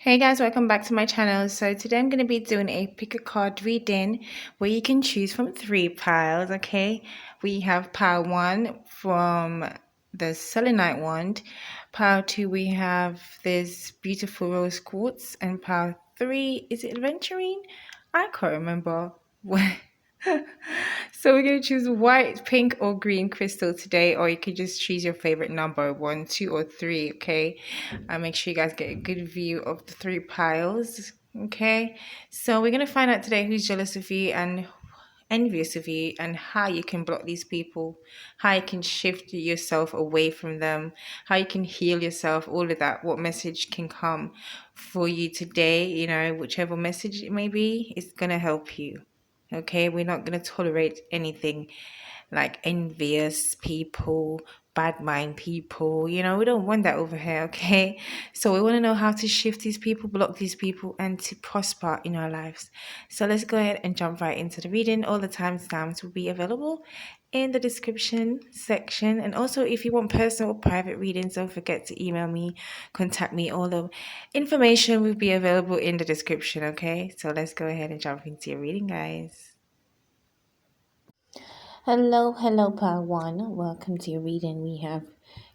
Hey guys, welcome back to my channel. So today I'm going to be doing a pick a card reading where you can choose from three piles. Okay, we have pile 1 from the selenite wand, pile 2 we have this beautiful rose quartz, and pile 3, is it aventurine? I can't remember. So we're going to choose white, pink, or green crystal today, or you could just choose your favorite number, 1, 2, or 3. Okay, make sure you guys get a good view of the three piles. Okay, so we're going to find out today who's jealous of you and envious of you, and how you can block these people, how you can shift yourself away from them, how you can heal yourself, all of that. What message can come for you today, whichever message it may be, it's going to help you. Okay, we're not going to tolerate anything like envious people, bad mind people. We don't want that over here. Okay, so we want to know how to shift these people, block these people, and to prosper in our lives. So let's go ahead and jump right into the reading. All the timestamps will be available in the description section, and also if you want personal or private readings, don't forget to email me, contact me. All the information will be available in the description. Okay, so let's go ahead and jump into your reading, guys. Hello, pile 1. Welcome to your reading. We have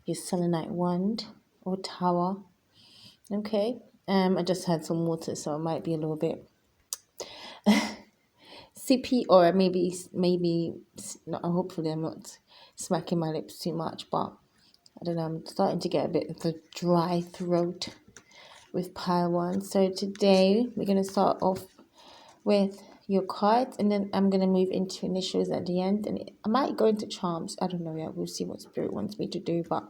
your selenite wand or tower. Okay. I just had some water, so it might be a little bit sippy, or maybe not. Hopefully, I'm not smacking my lips too much, but I don't know. I'm starting to get a bit of a dry throat with pile 1. So today we're gonna start off with your cards, and then I'm gonna move into initials at the end, and I might go into charms. I don't know yet. We'll see what spirit wants me to do, but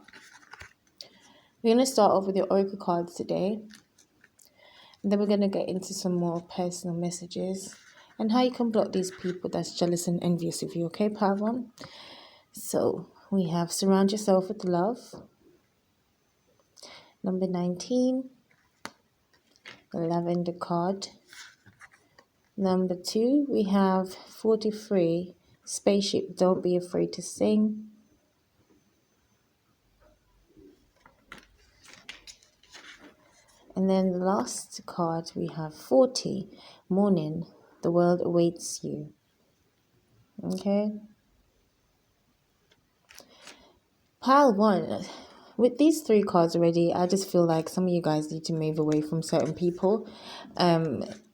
we're gonna start off with your oracle cards today, and then we're gonna get into some more personal messages and how you can block these people that's jealous and envious of you. Okay, pile 1. So we have surround yourself with love. Number 19, the lavender card. Number 2, we have 43, spaceship, don't be afraid to sing. And then the last card, we have 40, morning, the world awaits you. Okay. Pile 1, with these 3 cards already, I just feel like some of you guys need to move away from certain people.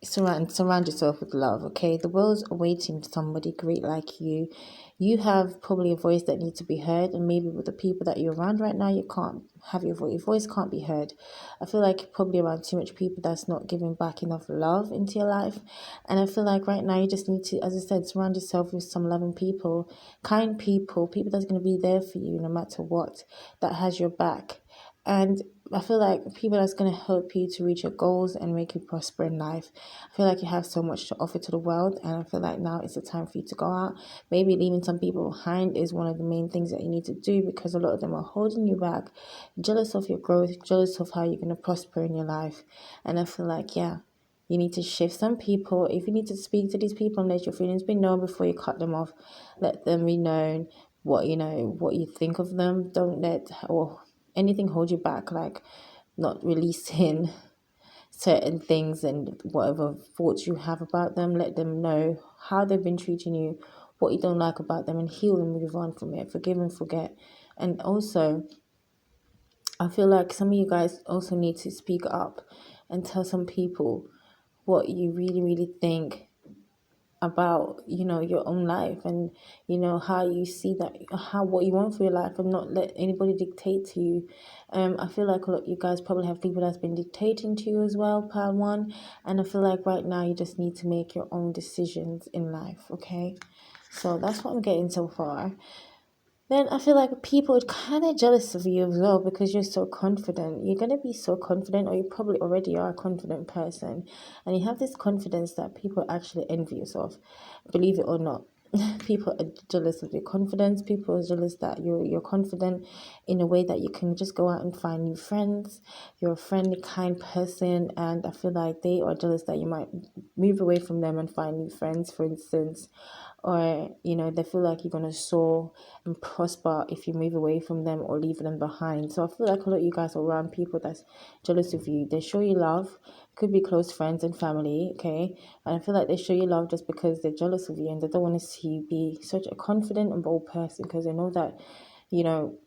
Surround yourself with love. Okay, the world's awaiting somebody great like you. You have probably a voice that needs to be heard, and maybe with the people that you're around right now, you can't have your voice can't be heard. I feel like you're probably around too much people that's not giving back enough love into your life, and I feel like right now you just need to, as I said, surround yourself with some loving people, kind people that's going to be there for you no matter what, that has your back. And I feel like people that's going to help you to reach your goals and make you prosper in life. I feel like you have so much to offer to the world, and I feel like now is the time for you to go out. Maybe leaving some people behind is one of the main things that you need to do, because a lot of them are holding you back, jealous of your growth, jealous of how you're going to prosper in your life. And I feel like, yeah, you need to shift some people. If you need to speak to these people and let your feelings be known before you cut them off, let them be known what you think of them. Don't let anything hold you back, like not releasing certain things and whatever thoughts you have about them. Let them know how they've been treating you, what you don't like about them, and heal and move on from it. Forgive and forget. And also, I feel like some of you guys also need to speak up and tell some people what you really, really think about your own life, and how you see that, how what you want for your life, and not let anybody dictate to you. I feel like a lot of you guys probably have people that's been dictating to you as well, pile 1, and I feel like right now you just need to make your own decisions in life. Okay, so that's what I'm getting so far. Then I feel like people are kind of jealous of you as well, because you're so confident. You're going to be so confident, or you probably already are a confident person. And you have this confidence that people are actually envious of, believe it or not. People are jealous of your confidence. People are jealous that you're confident in a way that you can just go out and find new friends. You're a friendly, kind person, and I feel like they are jealous that you might move away from them and find new friends, for instance. Or they feel like you're gonna soar and prosper if you move away from them or leave them behind. So I feel like a lot of you guys are around people that's jealous of you. They show you love, Could be close friends and family, okay? And I feel like they show you love just because they're jealous of you and they don't want to see you be such a confident and bold person, because they know that, you know,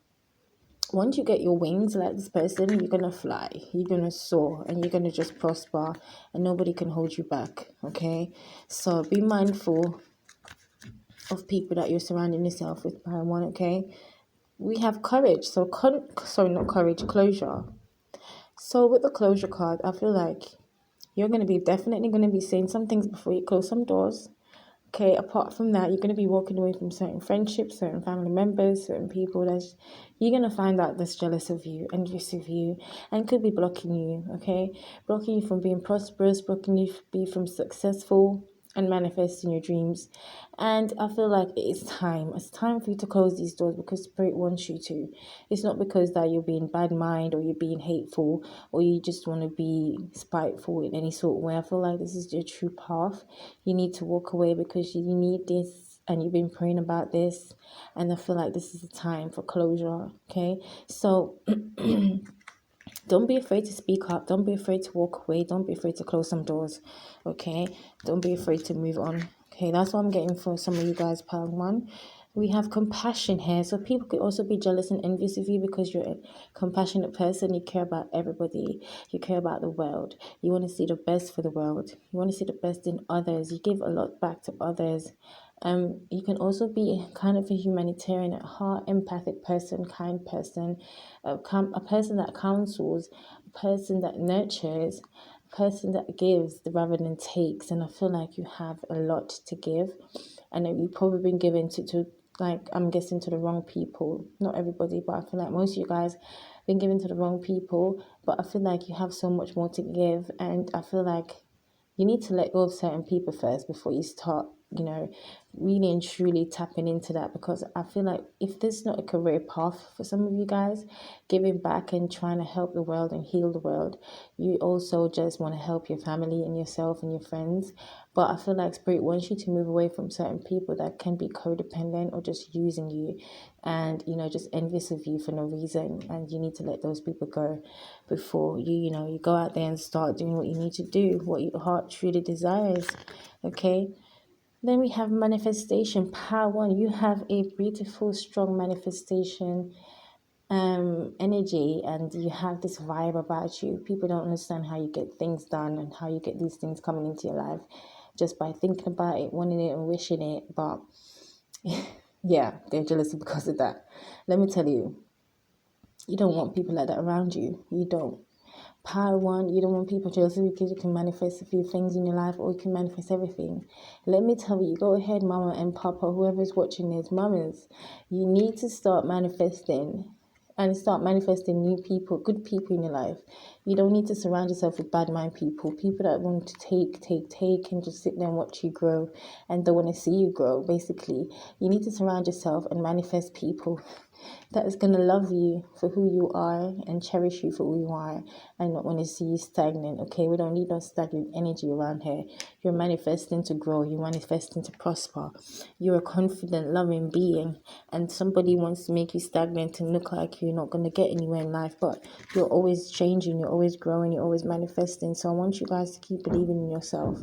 once you get your wings like this person, you're gonna fly, you're gonna soar, and you're gonna just prosper, and nobody can hold you back, okay? So be mindful of people that you're surrounding yourself with, by one, okay? We have courage, so sorry, not courage, closure. So with the closure card, I feel like you're going to be definitely going to be saying some things before you close some doors. Okay, apart from that, you're going to be walking away from certain friendships, certain family members, certain people that you're going to find out that's jealous of you, envious of you, and could be blocking you, okay? Blocking you from being prosperous, blocking you be from successful and manifesting your dreams. And I feel like it's time. It's time for you to close these doors because Spirit wants you to. It's not because that you're being bad mind or you're being hateful or you just want to be spiteful in any sort of way. I feel like this is your true path. You need to walk away because you need this and you've been praying about this. And I feel like this is the time for closure, okay? So don't be afraid to speak up. Don't be afraid to walk away. Don't be afraid to close some doors, okay? Don't be afraid to move on, okay? That's what I'm getting for some of you guys, pile one. We have compassion here. So people could also be jealous and envious of you because you're a compassionate person. You care about everybody. You care about the world. You want to see the best for the world. You want to see the best in others. You give a lot back to others. You can also be kind of a humanitarian at heart, empathic person, kind person, a person that counsels, a person that nurtures, a person that gives rather than takes. And I feel like you have a lot to give, and you've probably been given to like, I'm guessing, to the wrong people. Not everybody, but I feel like most of you guys been given to the wrong people. But I feel like you have so much more to give, and I feel like you need to let go of certain people first before you start, really and truly tapping into that. Because I feel like if this is not a career path for some of you guys, giving back and trying to help the world and heal the world, you also just want to help your family and yourself and your friends. But I feel like Spirit wants you to move away from certain people that can be codependent or just using you and, just envious of you for no reason. And you need to let those people go before you go out there and start doing what you need to do, what your heart truly desires, okay? Then we have manifestation, power one. You have a beautiful, strong manifestation energy, and you have this vibe about you. People don't understand how you get things done and how you get these things coming into your life just by thinking about it, wanting it and wishing it. But yeah, they're jealous because of that. Let me tell you, you don't want people like that around you. You don't. Power one, you don't want people jealous because you can manifest a few things in your life, or you can manifest everything. Let me tell you, go ahead, mama and papa, whoever's watching this, mamas, you need to start manifesting and start manifesting new people, good people in your life. You don't need to surround yourself with bad mind people that want to take and just sit there and watch you grow and don't want to see you grow. Basically, you need to surround yourself and manifest people that is going to love you for who you are and cherish you for who you are and not want to see you stagnant, okay? We don't need no stagnant energy around here. You're manifesting to grow. You're manifesting to prosper. You're a confident, loving being, and somebody wants to make you stagnant and look like you're not going to get anywhere in life, but you're always changing, you're always growing, you're always manifesting. So I want you guys to keep believing in yourself,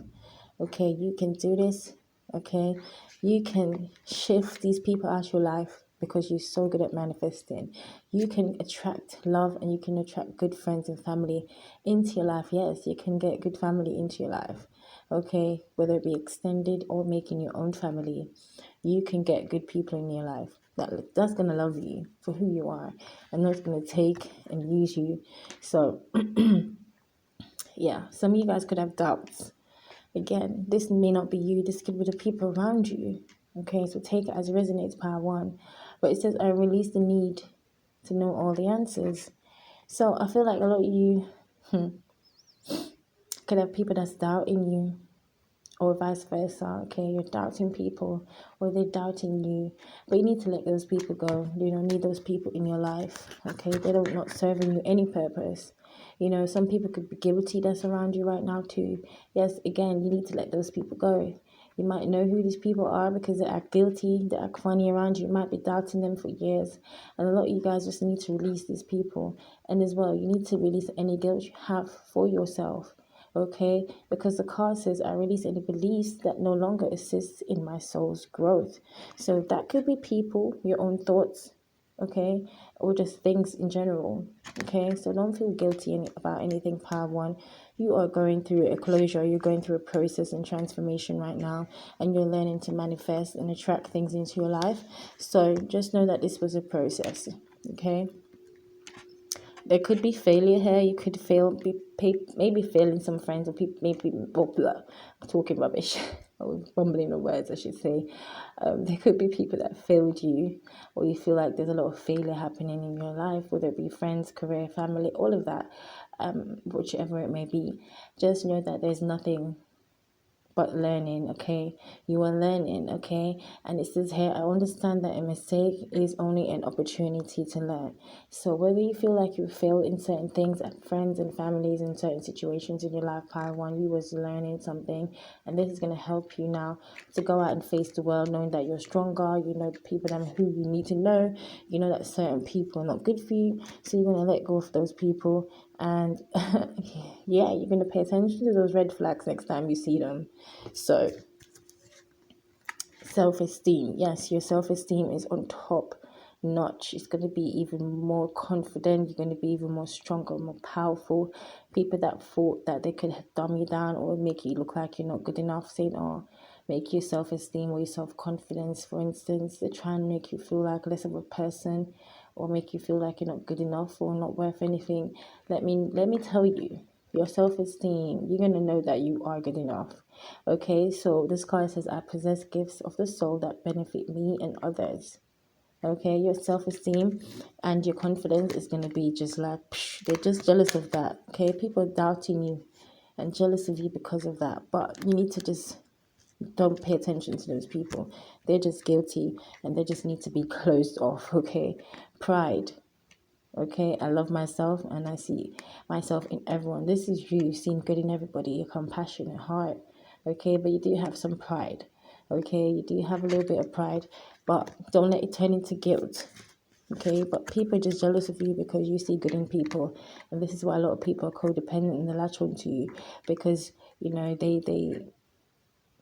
okay? You can do this, okay? You can shift these people out of your life because you're so good at manifesting. You can attract love and you can attract good friends and family into your life. Yes, you can get good family into your life, okay? Whether it be extended or making your own family, you can get good people in your life that's going to love you for who you are and not going to take and use you. So yeah, some of you guys could have doubts. Again, this may not be you. This could be the people around you. Okay, so take it as it resonates, power one. But it says, I release the need to know all the answers. So I feel like a lot of you could have people that's doubting you, or vice versa. Okay, you're doubting people, or they're doubting you. But you need to let those people go. You don't need those people in your life. Okay, they don't not serving you any purpose. Some people could be guilty that's around you right now too. Yes, again, you need to let those people go. You might know who these people are because they act guilty, they act funny around you. You might be doubting them for years. And a lot of you guys just need to release these people. And as well, you need to release any guilt you have for yourself. okay? Because the card says, I release any beliefs that no longer assist in my soul's growth. So that could be people, your own thoughts, okay, or just things in general, okay? So don't feel guilty about anything, Power One. You are going through a closure, you're going through a process and transformation right now, and you're learning to manifest and attract things into your life. So just know that this was a process, okay? There could be failure here. You could maybe failing some friends, or people maybe talking rubbish or bumbling the words, I should say. There could be people that failed you, or you feel like there's a lot of failure happening in your life, whether it be friends, career, family, all of that, whichever it may be. Just know that there's nothing but learning, okay? You are learning, okay? And it says here, I understand that a mistake is only an opportunity to learn. So whether you feel like you failed in certain things, at friends and families, in certain situations in your life, Power One, you was learning something, and this is going to help you now to go out and face the world, knowing that you're stronger. You know the people that who you need to know. You know that certain people are not good for you, so you're going to let go of those people. And yeah, you're going to pay attention to those red flags next time you see them. So self-esteem, yes, your self-esteem is on top notch. It's going to be even more confident. You're going to be even more stronger, more powerful. People that thought that they could dumb you down or make you look like you're not good enough, saying, or make your self-esteem or your self-confidence, for instance, they try and make you feel like less of a person, or make you feel like you're not good enough or not worth anything. Let me tell you, your self-esteem, you're going to know that you are good enough. Okay, so this card says, I possess gifts of the soul that benefit me and others. Okay, your self-esteem and your confidence is going to be just like, they're just jealous of that. Okay, people are doubting you and jealous of you because of that. But you need to just don't pay attention to those people. They're just guilty, and they just need to be closed off. Okay, pride. Okay, I love myself and I see myself in everyone. This is you seeing good in everybody, your compassionate heart. Okay, but you do have some pride. Okay, you do have a little bit of pride, but don't let it turn into guilt. Okay, but people are just jealous of you because you see good in people, and this is why a lot of people are codependent and they latch on to you, because you know they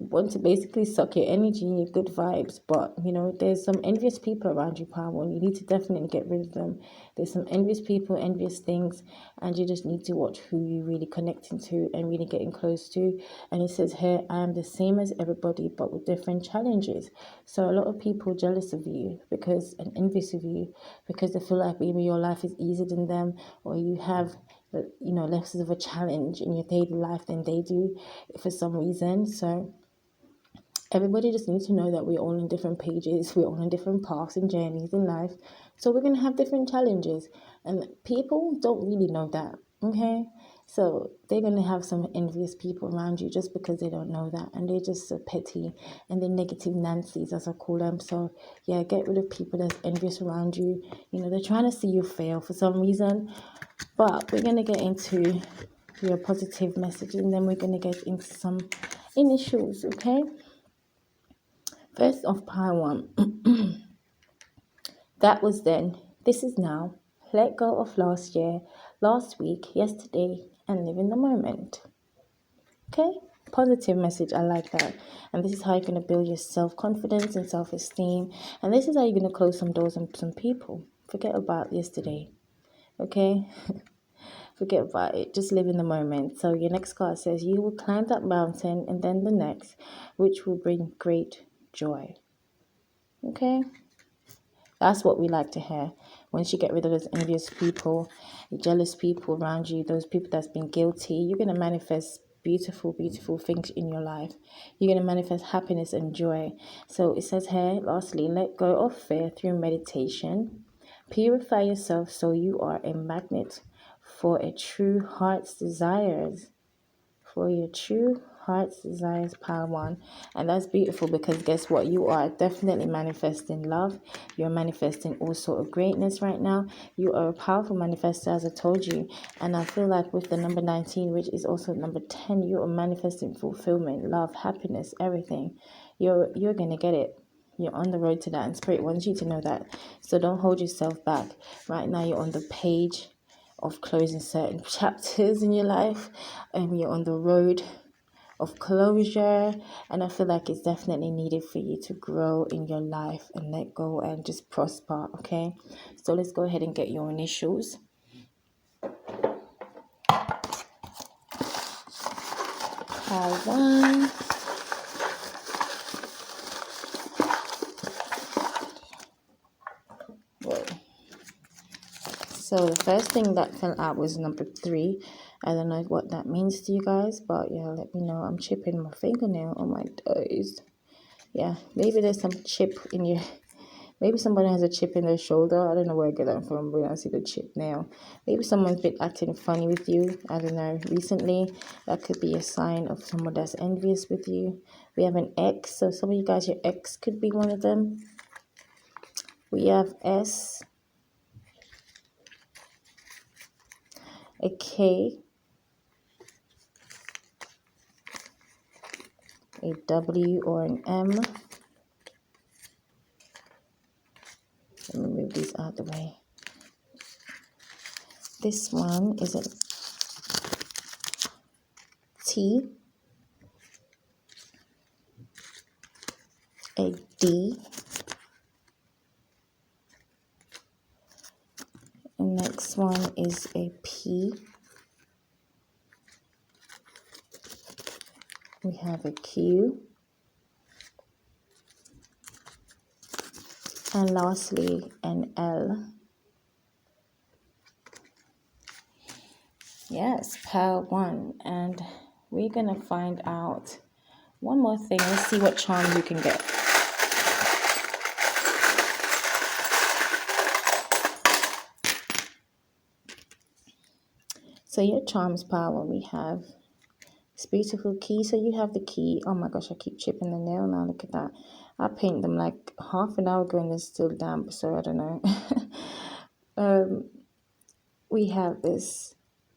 want to basically suck your energy and your good vibes. But you know, there's some envious people around you, Power, and you need to definitely get rid of them. There's some envious people, envious things, and you just need to watch who you really connecting to and really getting close to. And it says here, I am the same as everybody but with different challenges. So a lot of people jealous of you because and envious of you because they feel like maybe your life is easier than them, or you have less of a challenge in your daily life than they do for some reason. So everybody just needs to know that we're all on different pages, we're all on different paths and journeys in life. So we're going to have different challenges. And people don't really know that, okay? So they're going to have some envious people around you just because they don't know that. And they're just so petty, and they're negative Nancy's, as I call them. So yeah, get rid of people that's envious around you. You know, they're trying to see you fail for some reason. But we're going to get into your positive message, and then we're going to get into some initials, okay? First off, Power One. That was then. This is now. Let go of last year, last week, yesterday, and live in the moment. Okay? Positive message. I like that. And this is how you're going to build your self-confidence and self-esteem. And this is how you're going to close some doors on some people. Forget about yesterday. Okay? Forget about it. Just live in the moment. So your next card says, you will climb that mountain and then the next, which will bring great joy. Okay? That's what we like to hear. Once you get rid of those envious people, jealous people around you, those people that's been guilty, you're going to manifest beautiful, beautiful things in your life. You're going to manifest happiness and joy. So it says here, lastly, let go of fear through meditation. Purify yourself so you are a magnet for a true heart's desires. For your true heart's desires, Power One. And that's beautiful, because guess what? You are definitely manifesting love. You're manifesting all sort of greatness right now. You are a powerful manifester, as I told you. And I feel like with the number 19, which is also number 10, you are manifesting fulfillment, love, happiness, everything. You're going to get it. You're on the road to that, and Spirit wants you to know that. So don't hold yourself back. Right now, you're on the page of closing certain chapters in your life, and you're on the road of closure, and I feel like it's definitely needed for you to grow in your life and let go and just prosper. Okay, so let's go ahead and get your initials. One. Whoa. So the first thing that fell out was number 3. I don't know what that means to you guys, but yeah, let me know. I'm chipping my fingernail on my toes. Yeah, maybe there's some chip in your... Maybe somebody has a chip in their shoulder. I don't know where I get that from when I see the chip nail. Maybe someone's been acting funny with you. I don't know. Recently, that could be a sign of someone that's envious with you. We have an X. So some of you guys, your ex could be one of them. We have S, a K, a W or an M. Let me move these out of the way. This one is a T, a D. The next one is a P. We have a Q. And lastly, an L. Yes, pile 1. And we're going to find out one more thing. Let's see what charm you can get. So your charms pile 1, we have this beautiful key. So you have the key. Oh my gosh, I keep chipping the nail now. Look at that. I painted them like half an hour ago and they're still damp. So I don't know. We have this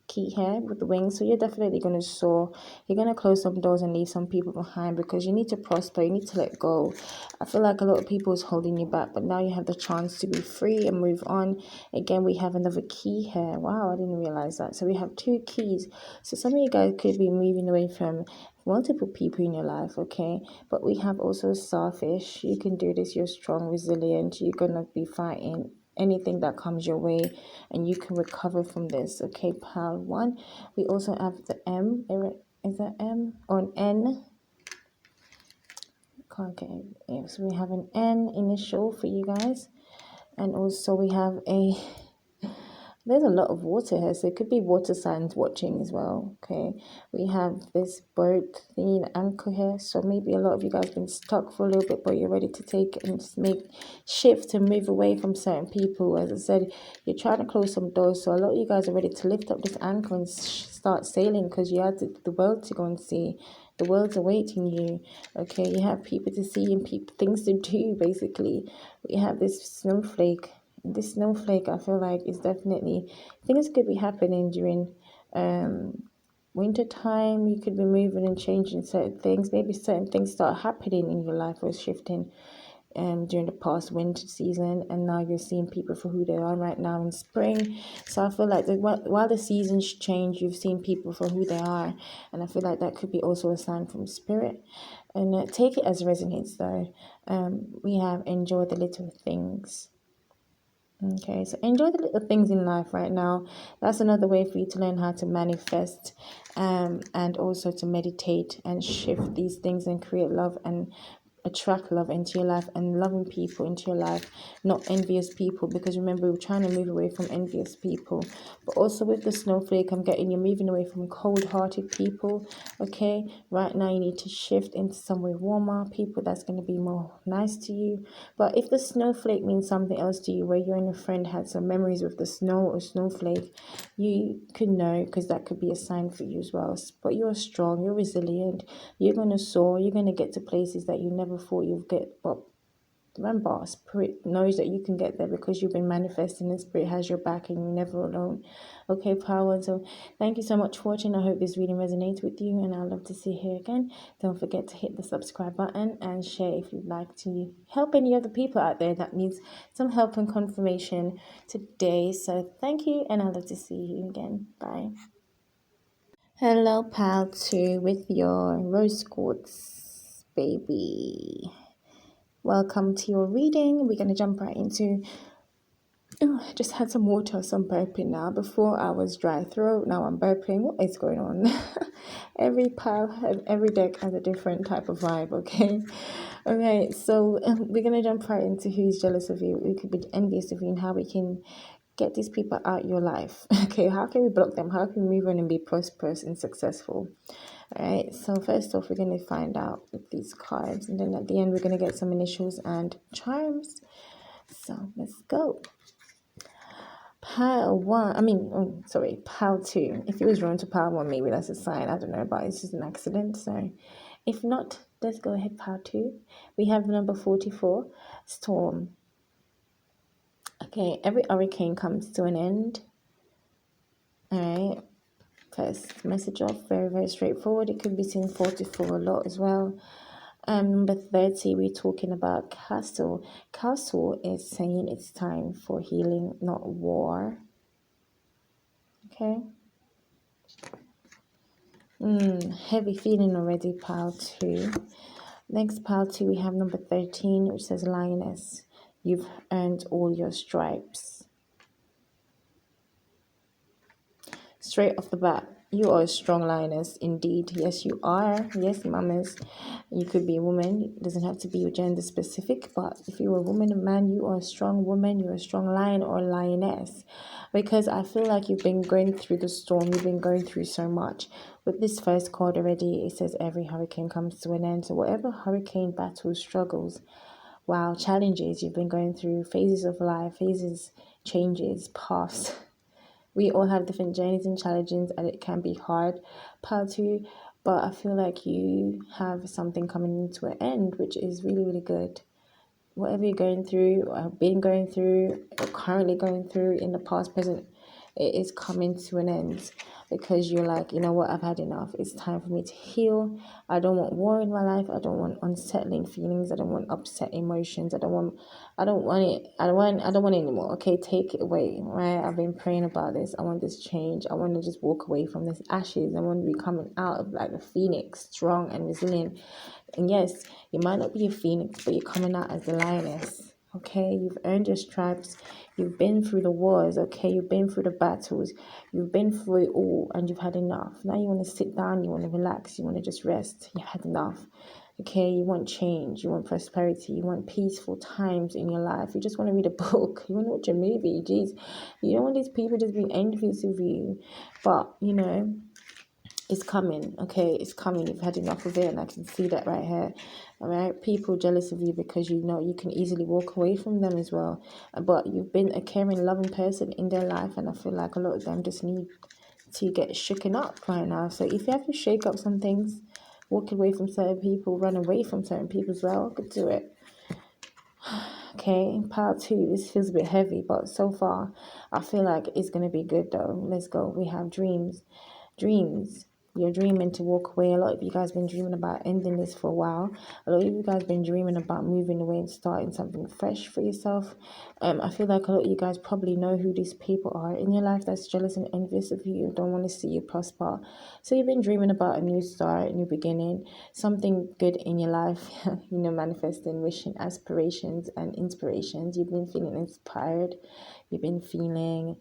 key here with the wings, so you're definitely going to soar. You're going to close some doors and leave some people behind because you need to prosper. You need to let go. I feel like a lot of people is holding you back, but now you have the chance to be free and move on. Again, we have another key here. Wow, I didn't realize that. So we have 2 keys. So some of you guys could be moving away from multiple people in your life, okay? But we have also Starfish. You can do this. You're strong, resilient. You're going to be fighting anything that comes your way, and you can recover from this. Okay, pile 1. We also have the M. Is that M or an N? Can't get it. Yeah, so we have an N initial for you guys, and also we have a... There's a lot of water here, so it could be water signs watching as well. Okay, we have this boat thingy, an anchor here, so maybe a lot of you guys been stuck for a little bit, but you're ready to take and make shift and move away from certain people. As I said, you're trying to close some doors, so a lot of you guys are ready to lift up this anchor and start sailing because you have the world to go and see. The world's awaiting you. Okay, you have people to see and things to do. Basically, we have this snowflake. This snowflake, I feel like, is definitely... Things could be happening during winter time. You could be moving and changing certain things. Maybe certain things start happening in your life or shifting during the past winter season, and now you're seeing people for who they are right now in spring. So I feel like while the seasons change, you've seen people for who they are, and I feel like that could be also a sign from spirit. And take it as resonates though. We have enjoy the little things. Okay, so enjoy the little things in life right now. That's another way for you to learn how to manifest, and also to meditate and shift these things and create love and attract love into your life, and loving people into your life, not envious people, because remember, we're trying to move away from envious people. But also with the snowflake, I'm getting you're moving away from cold-hearted people. Okay, right now you need to shift into somewhere warmer, people that's going to be more nice to you. But if the snowflake means something else to you, where you and a friend had some memories with the snow or snowflake, you could know, because that could be a sign for you as well. But you're strong, you're resilient, you're going to soar, you're going to get to places that you never thought you'd get. But Remember, spirit knows that you can get there because you've been manifesting, and spirit has your back and you're never alone. Okay, power. So thank you so much for watching. I hope this reading resonates with you, and I'd love to see you here again. Don't forget to hit the subscribe button and share if you'd like to help any other people out there that needs some help and confirmation today. So thank you, and I'd love to see you again. Bye. Hello, pal 2 with your rose quartz, baby. Welcome to your reading. We're going to jump right into... Oh, I just had some water, so I'm burping now. Before I was dry throat, now I'm burping. What is going on? Every pile, every deck has a different type of vibe, okay? Alright, so we're going to jump right into who's jealous of you, who could be envious of you, and how we can get these people out your life. Okay, how can we block them? How can we move on and be prosperous and successful? Alright, so first off, we're going to find out with these cards, and then at the end, we're going to get some initials and charms. So let's go. Pile 1, pile 2. If it was drawn to pile 1, maybe that's a sign. I don't know, but it's just an accident. So if not, let's go ahead, pile 2. We have number 44, storm. Okay, every hurricane comes to an end. Alright, first message off, very, very straightforward. It could be seen 44 a lot as well. Number 30, we're talking about castle. Castle is saying it's time for healing, not war. Okay. Heavy feeling already, pile 2. Next, pile 2, we have number 13, which says lioness. You've earned all your stripes. Straight off the bat, you are a strong lioness indeed. Yes, you are. Yes, mamas. You could be a woman. It doesn't have to be gender specific, but if you're a woman, a man, you are a strong woman. You're a strong lion or lioness. Because I feel like you've been going through the storm. You've been going through so much. With this first card already, it says every hurricane comes to an end. So whatever hurricane, battles, struggles, wow, challenges you've been going through, phases of life, phases, changes, paths. We all have different journeys and challenges, and it can be hard, part 2, but I feel like you have something coming into an end, which is really, really good. Whatever you're going through, or have been going through, or currently going through in the past, present, it is coming to an end, because you're like, you know what, I've had enough. It's time for me to heal. I don't want war in my life. I don't want unsettling feelings. I don't want upset emotions. I don't want it. I don't want it anymore. Okay, take it away. Right? I've been praying about this. I want this change. I want to just walk away from this ashes. I want to be coming out of like a phoenix, strong and resilient. And yes, you might not be a phoenix, but you're coming out as the lioness. Okay, you've earned your stripes. You've been through the wars. Okay, you've been through the battles. You've been through it all, and you've had enough. Now you want to sit down. You want to relax. You want to just rest. You've had enough. Okay, you want change. You want prosperity. You want peaceful times in your life. You just want to read a book. You want to watch a movie. Jeez, you don't want these people just being envious of you, but you know. It's coming, okay? It's coming. You've had enough of it, and I can see that right here. All right, people jealous of you because you know you can easily walk away from them as well. But you've been a caring, loving person in their life, and I feel like a lot of them just need to get shaken up right now. So if you have to shake up some things, walk away from certain people, run away from certain people as well, could do it. Okay, part 2, this feels a bit heavy, but so far I feel like it's gonna be good though. Let's go. We have dreams. You're dreaming to walk away. A lot of you guys been dreaming about ending this for a while. A lot of you guys been dreaming about moving away and starting something fresh for yourself. I feel like a lot of you guys probably know who these people are in your life that's jealous and envious of you, don't want to see you prosper. So you've been dreaming about a new start, a new beginning, something good in your life. Manifesting, wishing, aspirations and inspirations. You've been feeling inspired. You've been feeling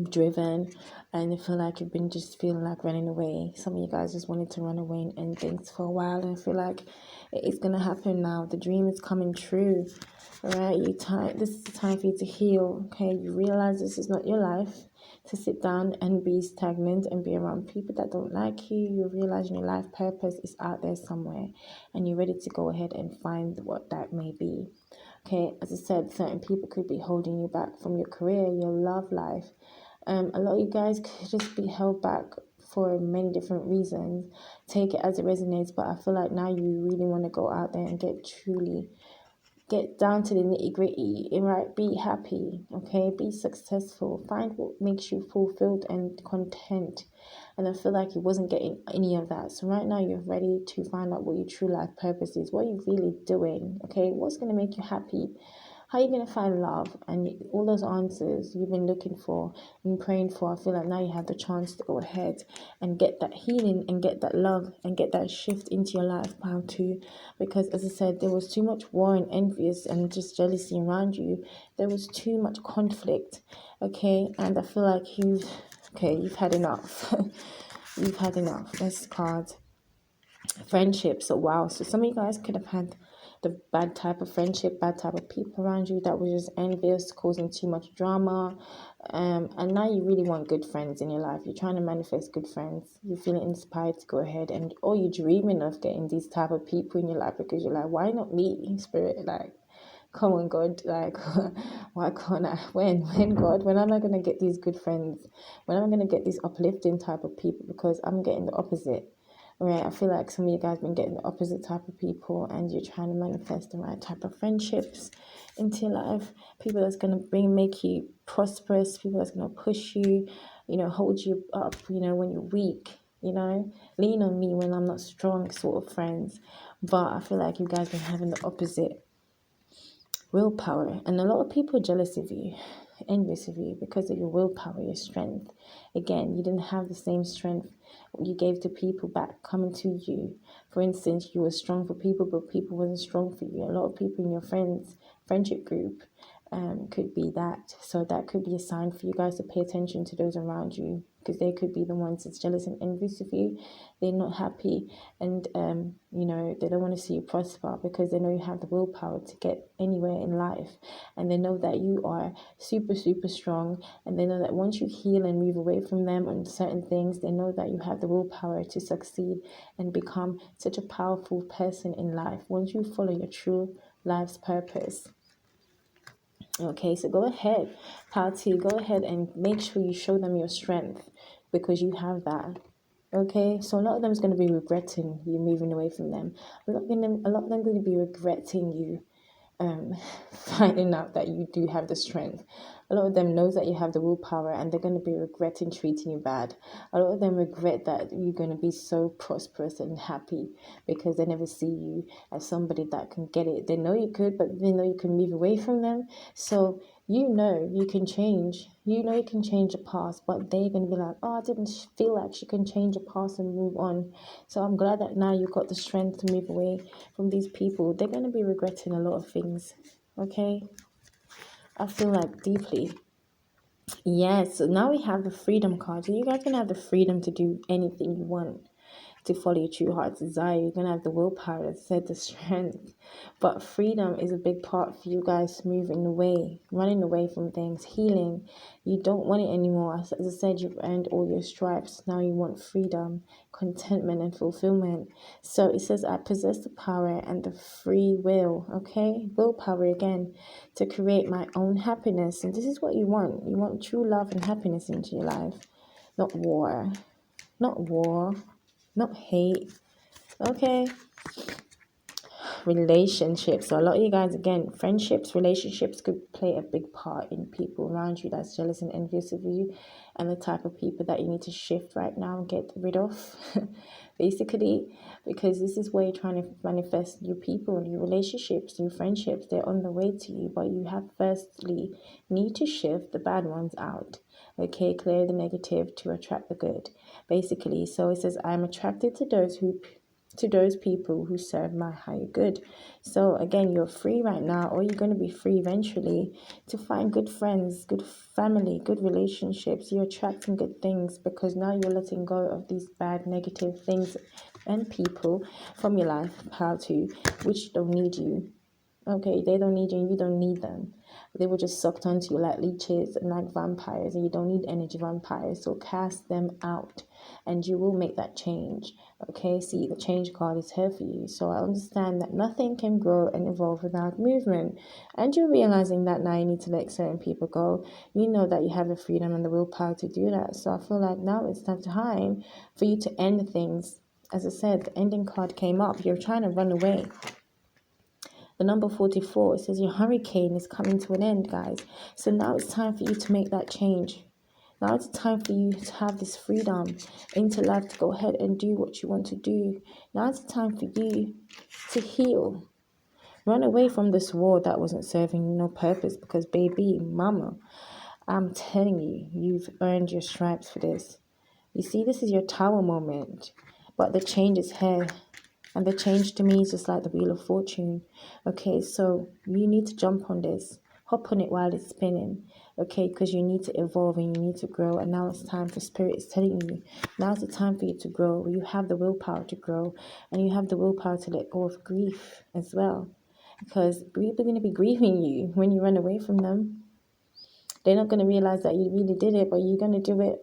driven, and I feel like you've been just feeling like running away. Some of you guys just wanted to run away and end things for a while, and I feel like it's gonna happen now. The dream is coming true. All right, this is the time for you to heal. Okay, you realize this is not your life to sit down and be stagnant and be around people that don't like you. You realize your life purpose is out there somewhere, and you're ready to go ahead and find what that may be. Okay, as I said, certain people could be holding you back from your career, your love life. A lot of you guys could just be held back for many different reasons. Take it as it resonates, but I feel like now you really want to go out there and get truly Get down to the nitty-gritty, right? Be happy, okay? Be successful. Find what makes you fulfilled and content. And I feel like you wasn't getting any of that. So right now you're ready to find out what your true life purpose is. What are you really doing, okay? What's going to make you happy? How are you going to find love? And all those answers you've been looking for and praying for, I feel like now you have the chance to go ahead and get that healing and get that love and get that shift into your life, pile two. Because as I said, there was too much war and envious and just jealousy around you. There was too much conflict, okay? And I feel like you've had enough. You've had enough. This card, friendships. So wow, so some of you guys could have had the bad type of friendship, bad type of people around you that was just envious, causing too much drama. And now you really want good friends in your life. You're trying to manifest good friends. You're feeling inspired to go ahead, and or you're dreaming of getting these type of people in your life because you're like, why not me, spirit? Like, come on, God, like, why can't I? When, God, when am I going to get these good friends? When am I going to get these uplifting type of people? Because I'm getting the opposite. Right, I feel like some of you guys been getting the opposite type of people, and you're trying to manifest the right type of friendships into your life. People that's gonna make you prosperous. People that's gonna push you, hold you up. When you're weak. Lean on me when I'm not strong. Sort of friends. But I feel like you guys been having the opposite willpower, and a lot of people are jealous of you, envious of you because of your willpower, your strength. Again, you didn't have the same strength you gave to people back coming to you. For instance, you were strong for people, but people wasn't strong for you. A lot of people in your friendship group could be that. So that could be a sign for you guys to pay attention to those around you, because they could be the ones that's jealous and envious of you. They're not happy, and they don't want to see you prosper because they know you have the willpower to get anywhere in life, and they know that you are super, super strong, and they know that once you heal and move away from them on certain things, they know that you have the willpower to succeed and become such a powerful person in life once you follow your true life's purpose. Okay, so go ahead, part two, go ahead and make sure you show them your strength, because you have that. Okay, so a lot of them is going to be regretting you moving away from them. A lot of them going to be regretting you finding out that you do have the strength. A lot of them knows that you have the willpower, and they're going to be regretting treating you bad. A lot of them regret that you're going to be so prosperous and happy because they never see you as somebody that can get it. They know you could, but they know you can move away from them. So you can change. You can change the past, but they're going to be like, oh, I didn't feel like she can change the past and move on. So I'm glad that now you've got the strength to move away from these people. They're going to be regretting a lot of things, okay? I feel like deeply. Yes, so now we have the freedom card. So you guys can have the freedom to do anything you want, to follow your true heart's desire. You're going to have the willpower, as I said, the strength. But freedom is a big part for you guys, moving away, running away from things, healing. You don't want it anymore. As I said, you've earned all your stripes. Now you want freedom, contentment, and fulfillment. So it says, I possess the power and the free will, okay? Willpower again, to create my own happiness. And this is what you want. You want true love and happiness into your life. Not war. Not hate. Okay. Relationships. So a lot of you guys, again, relationships could play a big part in people around you that's jealous and envious of you, and the type of people that you need to shift right now and get rid of, basically, because this is where you're trying to manifest your people, your relationships, your friendships. They're on the way to you, but you have firstly need to shift the bad ones out. Okay, clear the negative to attract the good, basically. So it says, I'm attracted to those people who serve my higher good. So again, you're free right now, or you're going to be free eventually, to find good friends, good family, good relationships. You're attracting good things because now you're letting go of these bad negative things and people from your life, power to, which don't need you. Okay, they don't need you and you don't need them. They were just sucked onto you like leeches and like vampires, and you don't need energy vampires. So cast them out and you will make that change. Okay, see, the change card is here for you. So I understand that nothing can grow and evolve without movement. And you're realizing that now you need to let certain people go. You know that you have the freedom and the willpower to do that. So I feel like now it's time for you to end things. As I said, the ending card came up. You're trying to run away. The number 44, it says your hurricane is coming to an end, guys. So now it's time for you to make that change. Now it's time for you to have this freedom into life, to go ahead and do what you want to do. Now it's time for you to heal. Run away from this war that wasn't serving you no purpose, because baby, mama, I'm telling you, you've earned your stripes for this. You see, this is your tower moment, but the change is here. And the change to me is just like the Wheel of Fortune. Okay, so you need to jump on this. Hop on it while it's spinning. Okay, because you need to evolve and you need to grow. And now it's time for Spirit is telling you. Now's the time for you to grow. You have the willpower to grow. And you have the willpower to let go of grief as well. Because people are going to be grieving you when you run away from them. They're not going to realize that you really did it, but you're going to do it.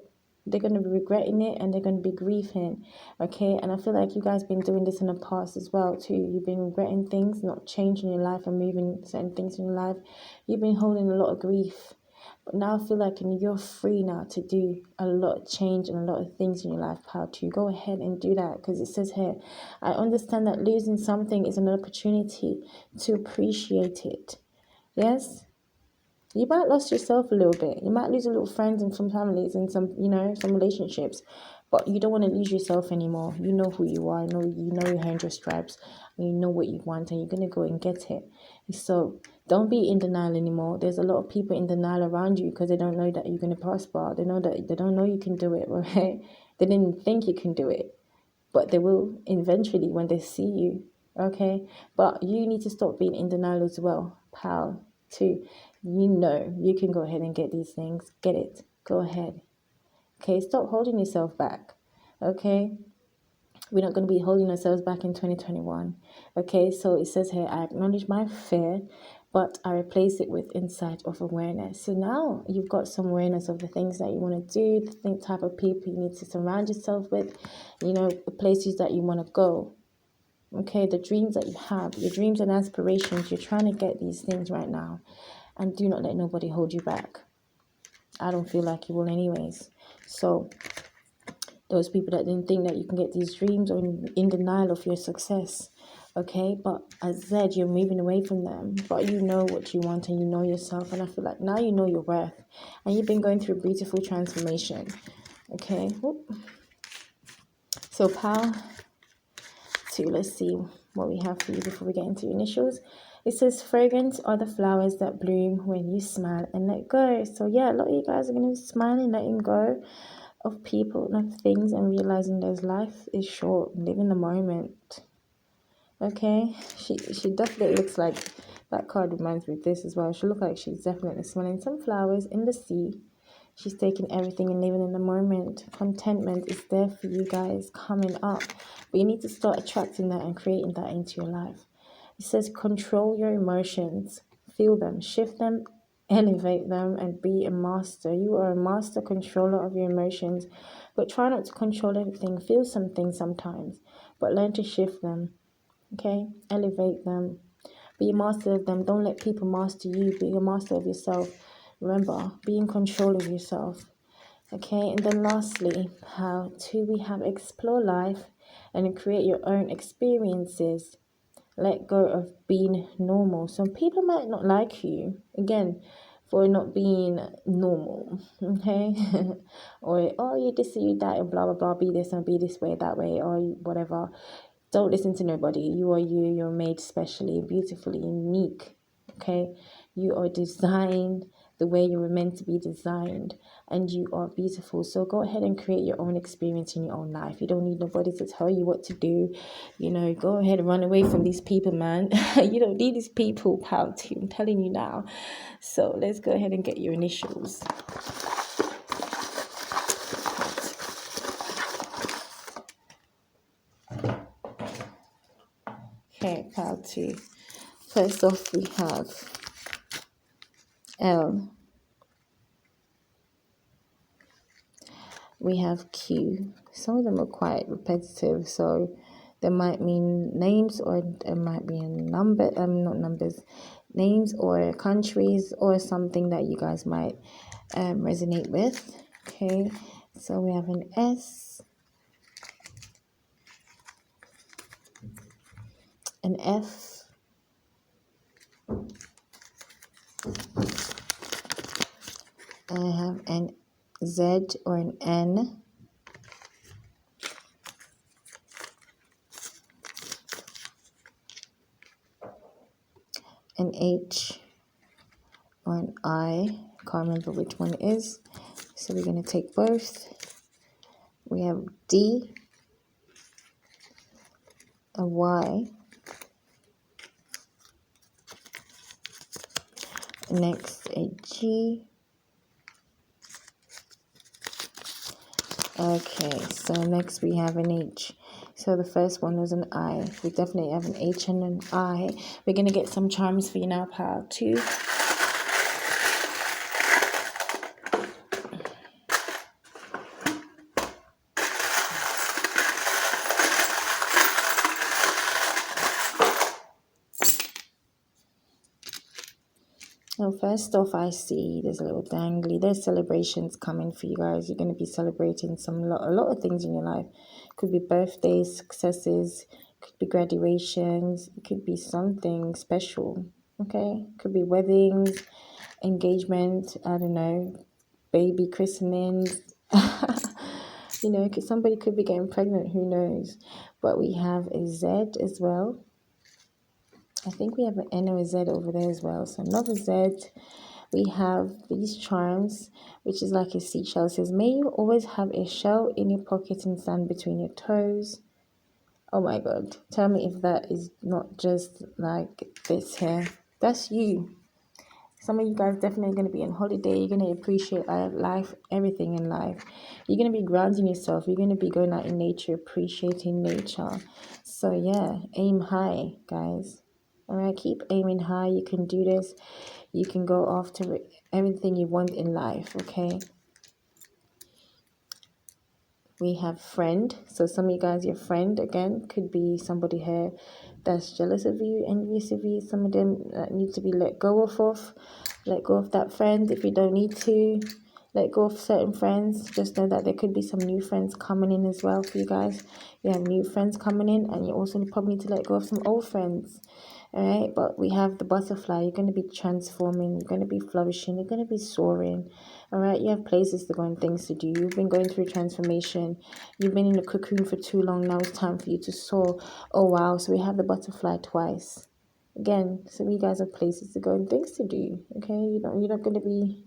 They're going to be regretting it and they're going to be grieving. Okay, and I feel like you guys been doing this in the past as well too. You've been regretting things, not changing your life and moving certain things in your life. You've been holding a lot of grief. But now I feel like you're free now to do a lot of change and a lot of things in your life, pal, to go ahead and do that. Because it says here, I understand that losing something is an opportunity to appreciate it. Yes? You might lose yourself a little bit. You might lose a little friends and some families and some, some relationships. But you don't want to lose yourself anymore. You know who you are. You know you earned your stripes. And you know what you want and you're going to go and get it. So don't be in denial anymore. There's a lot of people in denial around you because they don't know that you're going to prosper. They don't know you can do it, right? They didn't think you can do it. But they will eventually when they see you. Okay? But you need to stop being in denial as well, pal, too. You know you can go ahead and get these things. Get it. Go ahead. Okay, stop holding yourself back. Okay, we're not going to be holding ourselves back in 2021. Okay, so it says here, I acknowledge my fear, but I replace it with insight of awareness. So now you've got some awareness of the things that you want to do, the type of people you need to surround yourself with, the places that you want to go. Okay, the dreams that you have, your dreams and aspirations, you're trying to get these things right now. And do not let nobody hold you back. I don't feel like you will anyways. So those people that didn't think that you can get these dreams or in denial of your success. Okay, but as I said, you're moving away from them. But you know what you want and you know yourself. And I feel like now you know your worth. And you've been going through a beautiful transformation. Okay. So pal, let's see what we have for you before we get into initials. It says, fragrance are the flowers that bloom when you smile and let go. So yeah, a lot of you guys are going to smile and letting go of people and of things and realizing that life is short. Live in the moment. Okay, she definitely looks like, that card reminds me of this as well. She looks like she's definitely smelling some flowers in the sea. She's taking everything and living in the moment. Contentment is there for you guys coming up. But you need to start attracting that and creating that into your life. It says control your emotions. Feel them, shift them, elevate them, and be a master. You are a master controller of your emotions. But try not to control everything. Feel some things sometimes. But learn to shift them. Okay? Elevate them. Be a master of them. Don't let people master you. Be a master of yourself. Remember, be in control of yourself. Okay, and then lastly, how to we have explore life and create your own experiences. Let go of being normal. Some people might not like you, again, for not being normal. Okay, or oh, you this, you that, and blah blah blah. Be this and be this way, that way, or whatever. Don't listen to nobody. You are you. You're made specially, beautifully, unique. Okay, you are designed the way you were meant to be designed, and you are beautiful. So go ahead and create your own experience in your own life. You don't need nobody to tell you what to do. Go ahead and run away from these people, man. You don't need these people, pal. I'm telling you now. So let's go ahead and get your initials. Okay, pal 2. First off, we have L. We have Q. Some of them are quite repetitive, so they might mean names or it might be a number, not numbers, names or countries or something that you guys might resonate with. Okay, so we have an S, an F, I have an Z or an N, an H or an I. Can't remember which one it is. So we're going to take both. We have D, a Y, next a G. Okay, so next we have an H. So the first one was an I. We definitely have an H and an I. We're going to get some charms for you now, pile 2. So first off, I see there's a little dangly. There's celebrations coming for you guys. You're going to be celebrating a lot of things in your life. Could be birthdays, successes, could be graduations, it could be something special. Okay, could be weddings, engagement. I don't know, baby christenings. You know, somebody could be getting pregnant. Who knows? But we have a Z as well. I think we have an N or a Z over there as well. So another Z. We have these charms, which is like a seashell. It says, may you always have a shell in your pocket and sand between your toes. Oh my God. Tell me if that is not just like this here. That's you. Some of you guys definitely going to be on holiday. You're going to appreciate life, everything in life. You're going to be grounding yourself. You're going to be going out in nature, appreciating nature. So yeah, aim high, guys. All right, keep aiming high. You can do this. You can go after everything you want in life, okay? We have friend. So some of you guys, your friend, again, could be somebody here that's jealous of you, envious of you. Some of them that need to be let go of. Let go of that friend if you don't need to. Let go of certain friends. Just know that there could be some new friends coming in as well for you guys. You have new friends coming in, and you also probably need to let go of some old friends. All right, but we have the butterfly. You're going to be transforming. You're going to be flourishing. You're going to be soaring. All right, you have places to go and things to do. You've been going through transformation. You've been in the cocoon for too long. Now it's time for you to soar. Oh wow, so we have the butterfly twice. Again, some of you guys have places to go and things to do. Okay, you're not going to be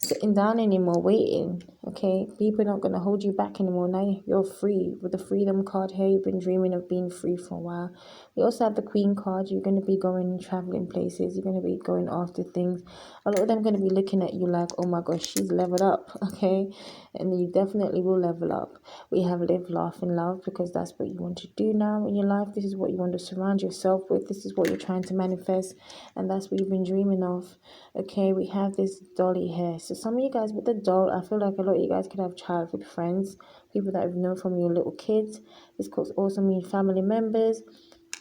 sitting down anymore waiting. Okay, people are not going to hold you back anymore. Now you're free with the freedom card here. You've been dreaming of being free for a while. We also have the queen card. You're going to be going and traveling places. You're going to be going after things. A lot of them are going to be looking at you like, oh my gosh, she's leveled up. Okay, and you definitely will level up. We have live, laugh and love, because that's what you want to do now in your life. This is what you want to surround yourself with. This is what you're trying to manifest, and that's what you've been dreaming of. Okay, we have this dolly here. So some of you guys with the doll, I feel like a lot of you guys could have childhood friends, people that you've known from your little kids. This could also mean family members.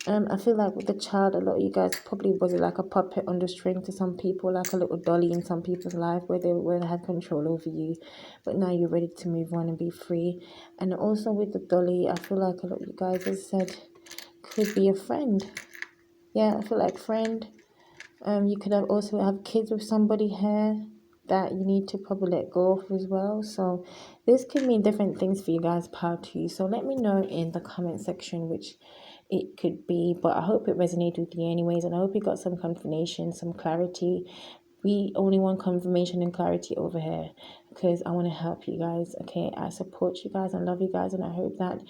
I feel like with the child, a lot of you guys probably was like a puppet on the string to some people, like a little dolly in some people's life where they had control over you. But now you're ready to move on and be free. And also with the dolly, I feel like a lot of you guys have said could be a friend. Yeah, I feel like friend. You could also have kids with somebody here that you need to probably let go of as well. So this could mean different things for you guys, part 2. So let me know in the comment section which it could be, but I hope it resonated with you anyways, and I hope you got some confirmation, some clarity. We only want confirmation and clarity over here because I want to help you guys. Okay, I support you guys and love you guys, and I hope that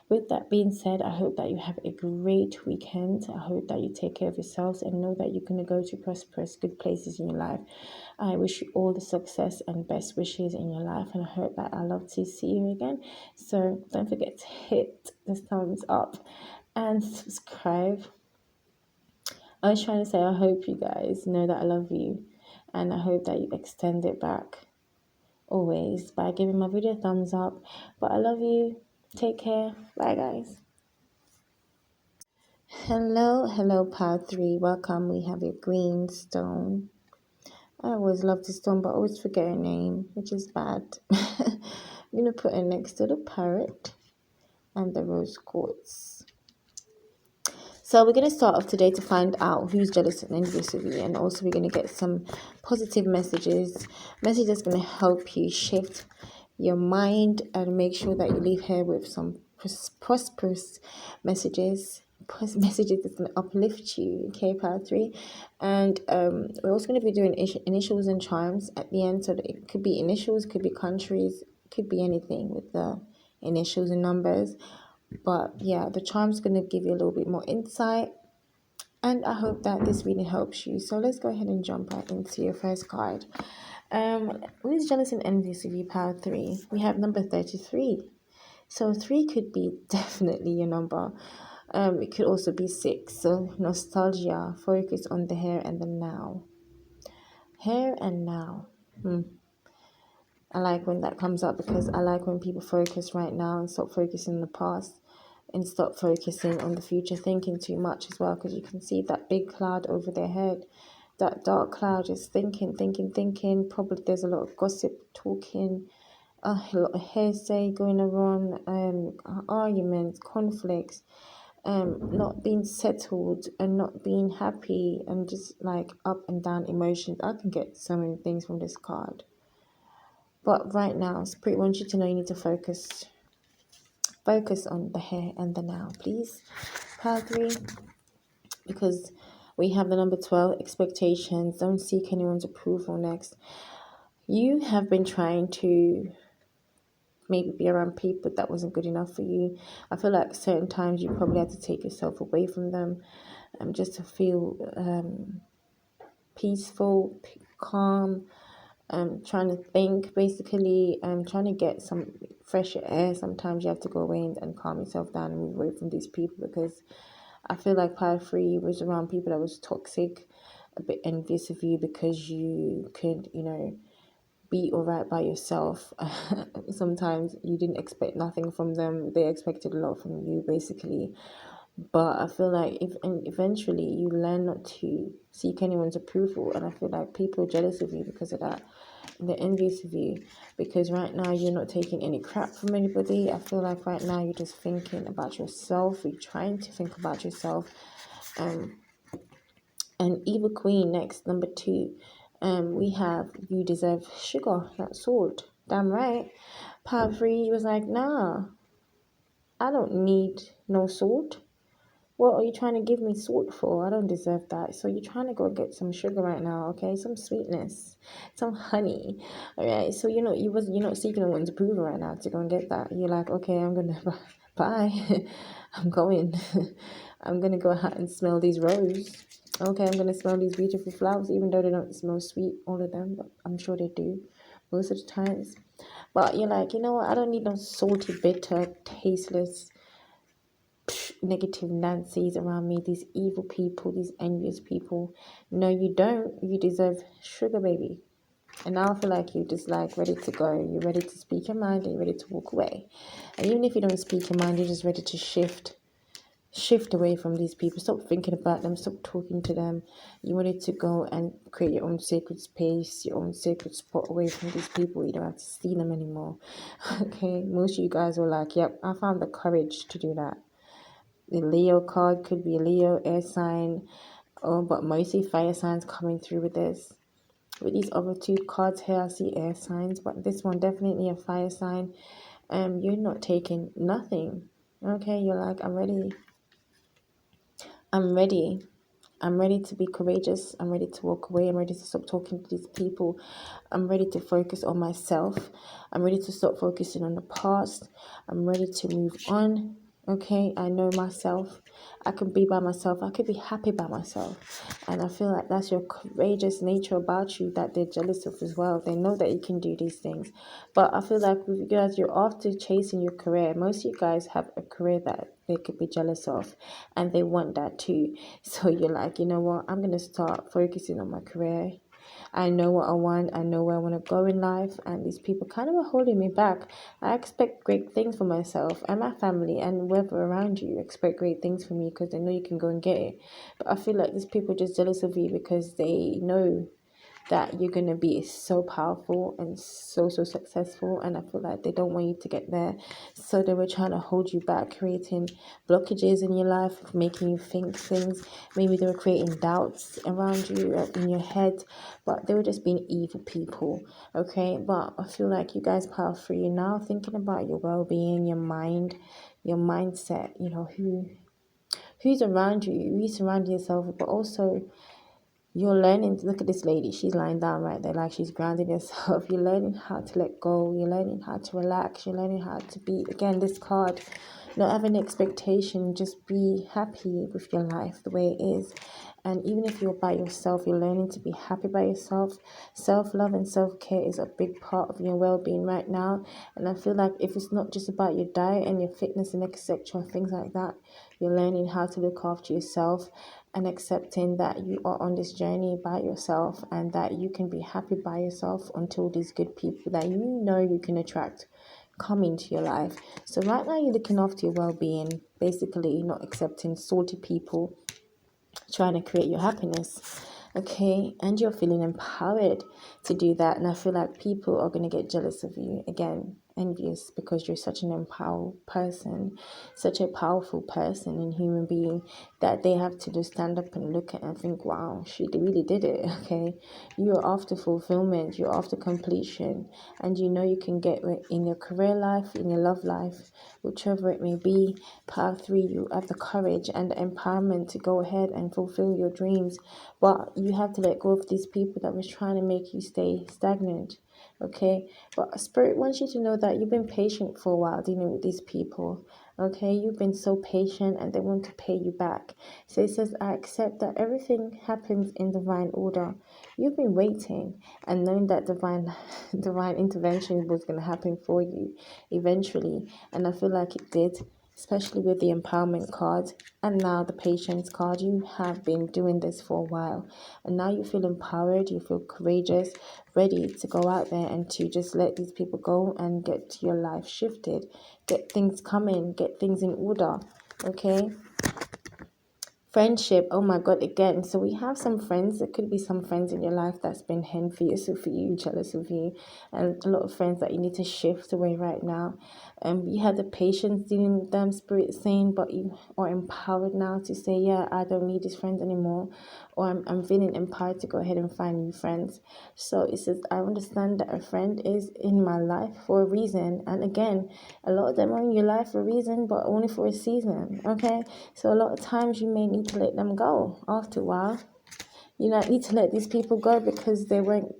with that being said, I hope that you have a great weekend. I hope that you take care of yourselves and know that you're going to go to prosperous good places in your life. I wish you all the success and best wishes in your life, and I hope that I love to see you again. So don't forget to hit the thumbs up and subscribe. I was trying to say I hope you guys know that I love you, and I hope that you extend it back always by giving my video a thumbs up. But I love you. Take care. Bye guys. Hello part 3. Welcome. We have a green stone. I always love this stone, but I always forget her name, which is bad. I'm going to put it next to the parrot and the rose quartz. So we're going to start off today to find out who's jealous and envious of you, and also we're going to get some positive messages that's going to help you shift your mind and make sure that you leave here with some prosperous messages that's going to uplift you. Okay, part 3. And we're also going to be doing initials and charms at the end, so that it could be initials, could be countries, could be anything with the initials and numbers. But yeah, the charm's going to give you a little bit more insight, and I hope that this really helps you. So let's go ahead and jump right into your first card. Who is jealous and envious of you, power 3? We have number 33. So 3 could be definitely your number. It could also be 6. So nostalgia, focus on the here and the now. Here and now. I like when that comes up, because I like when people focus right now and stop focusing on the past and stop focusing on the future, thinking too much as well, because you can see that big cloud over their head, that dark cloud, just thinking. Probably there's a lot of gossip, talking, a lot of hearsay going around, arguments, conflicts, not being settled and not being happy, and just like up and down emotions. I can get so many things from this card. But right now, Spirit wants you to know you need to focus on the here and the now, please. Part 3, because we have the number 12, expectations. Don't seek anyone's approval next. You have been trying to maybe be around people that wasn't good enough for you. I feel like certain times you probably had to take yourself away from them, just to feel peaceful, calm, trying to think, basically, trying to get some fresh air. Sometimes you have to go away and calm yourself down and move away from these people, because I feel like part 3 was around people that was toxic, a bit envious of you because you could, be all right by yourself. Sometimes you didn't expect nothing from them. They expected a lot from you, basically. But I feel like eventually you learn not to seek anyone's approval, and I feel like people are jealous of you because of that. They're envious of you because right now you're not taking any crap from anybody. I feel like right now you're just thinking about yourself. You're trying to think about yourself. And Evil Queen next, number 2. We have you deserve sugar, not salt. Damn right. Part 3 was like, nah, I don't need no salt. What are you trying to give me salt for? I don't deserve that. So you're trying to go get some sugar right now, okay? Some sweetness, some honey, all right? So you're not seeking anyone's approval right now to go and get that. You're like, okay, I'm gonna bye. I'm going. I'm gonna go out and smell these roses. Okay, I'm gonna smell these beautiful flowers, even though they don't smell sweet, all of them, but I'm sure they do most of the times. But you're like, you know what? I don't need no salty, bitter, tasteless, negative Nancy's around me, these evil people, these envious people. No, you don't. You deserve sugar, baby. And now I feel like you're just like ready to go. You're ready to speak your mind and you're ready to walk away. And even if you don't speak your mind, you're just ready to shift away from these people. Stop thinking about them. Stop talking to them. You wanted to go and create your own sacred space, your own sacred spot away from these people. You don't have to see them anymore. Okay, most of you guys are like, yep, I found the courage to do that. The Leo card could be a Leo, air sign, but mostly fire signs coming through with this. With these other 2 cards here, I see air signs, but this one definitely a fire sign. You're not taking nothing. Okay, you're like, I'm ready. I'm ready to be courageous. I'm ready to walk away. I'm ready to stop talking to these people. I'm ready to focus on myself. I'm ready to stop focusing on the past. I'm ready to move on. Okay, I know myself. I can be by myself. I could be happy by myself. And I feel like that's your courageous nature about you that they're jealous of as well. They know that you can do these things. But I feel like with you guys, you're after chasing your career. Most of you guys have a career that they could be jealous of, and they want that too. So you're like, you know what? I'm going to start focusing on my career. I know what I want. I know where I want to go in life. And these people kind of are holding me back. I expect great things for myself and my family, and whoever around you expect great things from you because they know you can go and get it. But I feel like these people are just jealous of you because they know that you're going to be so powerful and so successful, and I feel like they don't want you to get there. So they were trying to hold you back, creating blockages in your life, making you think things. Maybe they were creating doubts around you in your head, but they were just being evil people. Okay, but I feel like you guys power free now, thinking about your well-being, your mind, your mindset, who's around you, who you surround yourself with, but also you're learning. Look at this lady, she's lying down right there like she's grounding herself. You're learning how to let go, you're learning how to relax, you're learning how to be, again, this card, not have an expectation, just be happy with your life the way it is. And even if you're by yourself, you're learning to be happy by yourself. Self-love and self-care is a big part of your well-being right now. And I feel like if it's not just about your diet and your fitness and etc., things like that, you're learning how to look after yourself and accepting that you are on this journey by yourself, and that you can be happy by yourself until these good people that you can attract come into your life. So right now you're looking after your well-being, basically not accepting salty people trying to create your happiness. Okay, and you're feeling empowered to do that. And I feel like people are going to get jealous of you, again, envious, because you're such an empowered person, such a powerful person and human being, that they have to just stand up and look at and think, wow, she really did it. Okay, you're after fulfillment, you're after completion, and you can get it in your career life, in your love life, whichever it may be. Part 3, you have the courage and the empowerment to go ahead and fulfill your dreams, but you have to let go of these people that was trying to make you stay stagnant. Okay, but Spirit wants you to know that you've been patient for a while dealing with these people. Okay, you've been so patient and they want to pay you back. So it says, I accept that everything happens in divine order. You've been waiting and knowing that divine intervention was going to happen for you eventually, and I feel like it did, especially with the empowerment card and now the patience card. You have been doing this for a while, and now you feel empowered, you feel courageous, ready to go out there and to just let these people go and get your life shifted, get things coming, get things in order. Okay, friendship, oh my god, again, so we have some friends. There could be some friends in your life that's been envious of you, jealous of you, and a lot of friends that you need to shift away right now. You had the patience dealing with them, Spirit saying, but you are empowered now to say, yeah, I don't need these friends anymore, or I'm feeling empowered to go ahead and find new friends. So it says, I understand that a friend is in my life for a reason, and again, a lot of them are in your life for a reason, but only for a season. Okay, so a lot of times you may need to let them go after a while. You need to let these people go because they weren't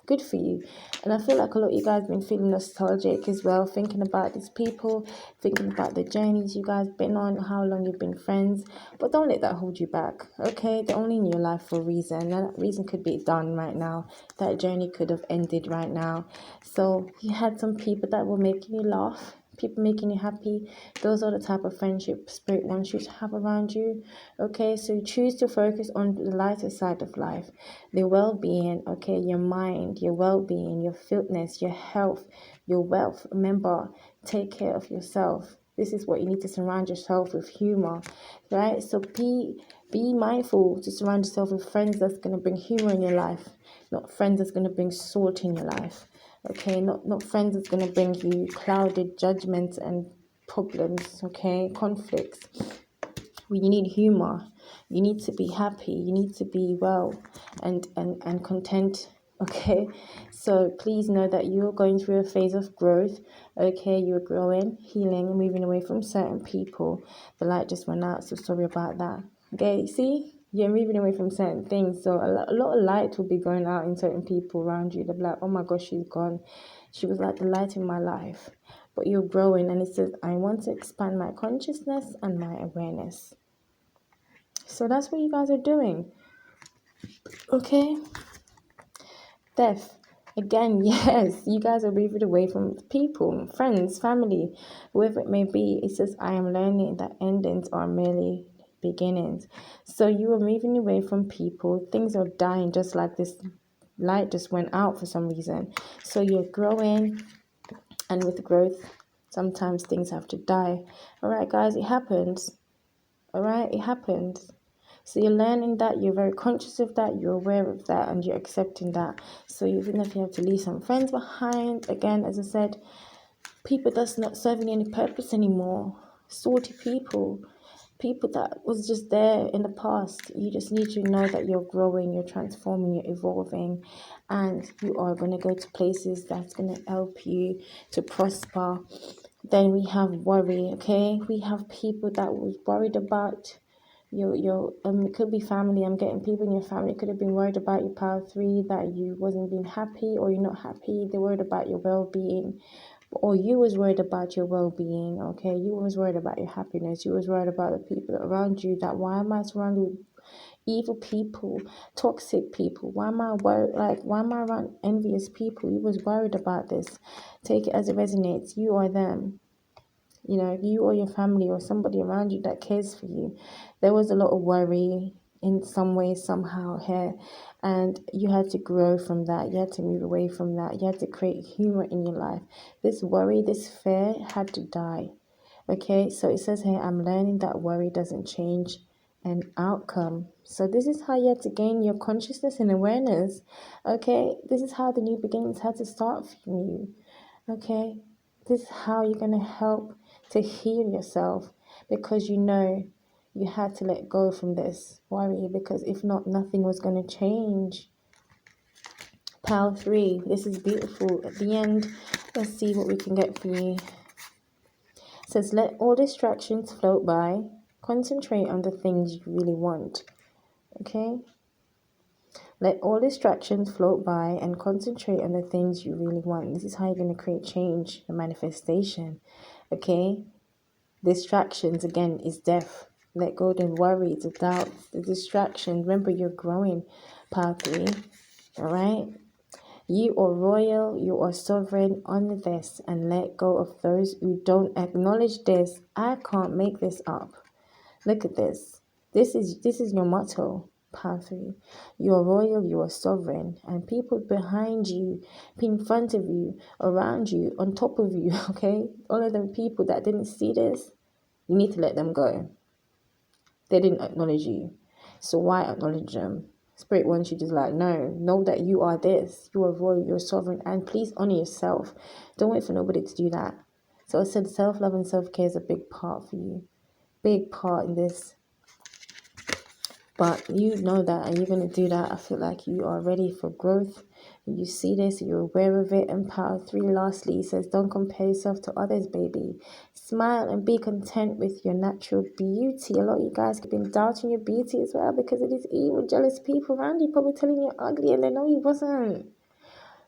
good for you. And I feel like a lot of you guys been feeling nostalgic as well, thinking about these people, thinking about the journeys you guys been on, how long you've been friends. But don't let that hold you back. Okay, they're only in your life for a reason, and that reason could be done right now. That journey could have ended right now. So you had some people that were making you laugh, people making you happy. Those are the type of friendship Spirit wants you to have around you. Okay, so choose to focus on the lighter side of life, the well-being. Okay, your mind, your well-being, your fitness, your health, your wealth. Remember, take care of yourself. This is what you need to surround yourself with. Humor, right? So be mindful to surround yourself with friends that's going to bring humor in your life, not friends that's going to bring salt in your life. Okay, not friends that's going to bring you clouded judgments and problems. Okay, conflicts. Well, you need humor, you need to be happy, you need to be well and content. Okay, so please know that you're going through a phase of growth. Okay, you're growing, healing, moving away from certain people. The light just went out, so sorry about that. Okay, see, you're moving away from certain things, so a lot of light will be going out in certain people around you. They'll be like, oh my gosh, she's gone, she was like the light in my life. But you're growing, and it says, I want to expand my consciousness and my awareness. So that's what you guys are doing. Okay, death. Again, yes, you guys are moving away from people, friends, family, whoever it may be. It says, I am learning that endings are merely beginnings. So you are moving away from people. Things are dying, just like this light just went out for some reason. So you're growing, and with growth, sometimes things have to die. All right, guys, it happens. All right, it happens. So you're learning that, you're very conscious of that, you're aware of that, and you're accepting that. So even if you have to leave some friends behind, again, as I said, people that's not serving any purpose anymore, salty people that was just there in the past. You just need to know that you're growing, you're transforming, you're evolving, and you are going to go to places that's going to help you to prosper. Then we have worry, okay? We have people that was worried about your it could be family. I'm getting people in your family could have been worried about your power 3, that you wasn't being happy, or you're not happy. They're worried about your well-being, or you was worried about your well-being, okay? You was worried about your happiness. You was worried about the people around you, that why am I surrounded with evil people, toxic people? Why am I worried? Like, why am I around envious people? You was worried about this. Take it as it resonates. You or them, you know, you or your family or somebody around you that cares for you. There was a lot of worry in some way, somehow here, and you had to grow from that. You had to move away from that. You had to create humor in your life. This worry, this fear had to die. Okay, so it says here, I'm learning that worry doesn't change an outcome. So this is how you have to gain your consciousness and awareness. Okay, this is how the new beginnings had to start for you. Okay, this is how you're going to help to heal yourself, because you know you had to let go from this worry, because if not, nothing was going to change. Pile 3, this is beautiful. At the end, let's see what we can get for you. It says, let all distractions float by, concentrate on the things you really want. Okay, let all distractions float by and concentrate on the things you really want. This is how you're going to create change, the manifestation. Okay, distractions, again, is death. Let go of the worry, the doubts, the distractions. Remember, you're growing. Part 3. All right. You are royal, you are sovereign on this, and let go of those who don't acknowledge this. I can't make this up. Look at this. This is your motto. Part 3. You are royal, you are sovereign, and people behind you, in front of you, around you, on top of you, okay? All of them people that didn't see this, you need to let them go. They didn't acknowledge you. So why acknowledge them? Spirit wants you to know that you are this. You are royal, you're sovereign, and please honor yourself. Don't wait for nobody to do that. So I said self-love and self-care is a big part for you. Big part in this. But you know that, and you're going to do that. I feel like you are ready for growth. You see this, you're aware of it. And Power 3, lastly, says, don't compare yourself to others, baby. Smile and be content with your natural beauty. A lot of you guys have been doubting your beauty as well because of these evil, jealous people around you, probably telling you you're ugly and they know you wasn't. Do